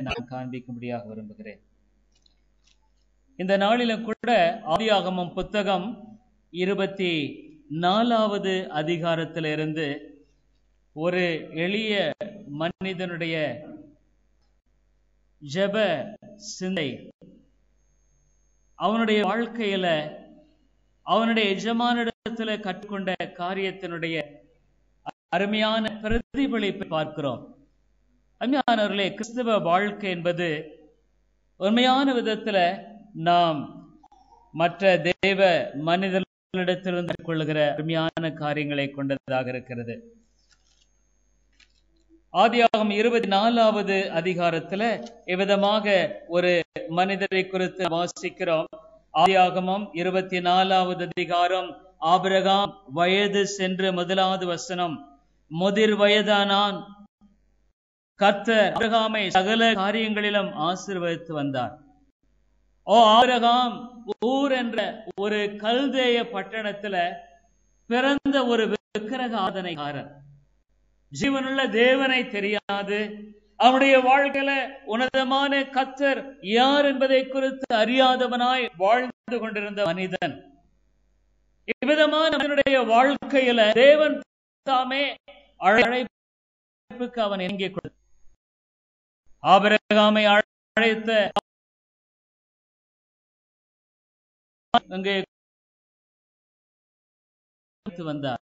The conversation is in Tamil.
நான் காண்பிக்கும்படியாக விரும்புகிறேன். இந்த நாளிலும் கூட ஆதியாகமம் புத்தகம் 24வது அதிகாரத்திலிருந்து ஒரு எளிய மனிதனுடைய ஜெப சிந்தை, அவனுடைய வாழ்க்கையில அவனுடைய எஜமானிடத்துல கற்றுக்கொண்ட காரியத்தினுடைய அருமையான பிரதிபலிப்பை பார்க்கிறோம். அருமையானவர்களே, கிறிஸ்தவ வாழ்க்கை என்பது உண்மையான விதத்துல நாம் மற்ற தேவ மனிதர்களிடத்திலிருந்து கொள்ளுகிற அருமையான காரியங்களை கொண்டதாக இருக்கிறது. ஆதியாகமம் 24வது அதிகாரத்துல இவ்விதமாக ஒரு மனிதரை குறித்து வாசிக்கிறோம். ஆதியாகமம் 24வது அதிகாரம், ஆபிரகாம் வயது சென்று 1வது வசனம், முதிர் வயதானான், கர்த்தர் ஆபிரகாமை சகல காரியங்களிலும் ஆசீர்வதித்து வந்தார். ஆபிரகாம் ஊர் என்ற ஒரு கல்தேய பட்டணத்துல பிறந்த ஒரு விக்கிரக ஆராதனைக்காரர். ஜீவனுள்ள தேவனை தெரியாது, அவனுடைய வாழ்க்கையில உன்னதமான கர்த்தர் யார் என்பதை குறித்து அறியாதவனாய் வாழ்ந்து கொண்டிருந்த மனிதன். இவ்விதமான அவனுடைய வாழ்க்கையில தேவன் தாமே அழைப்புக்கு அவன் எங்கே கொடுத்தார். ஆபிரகாமை அழைத்த அங்கே வந்தார்.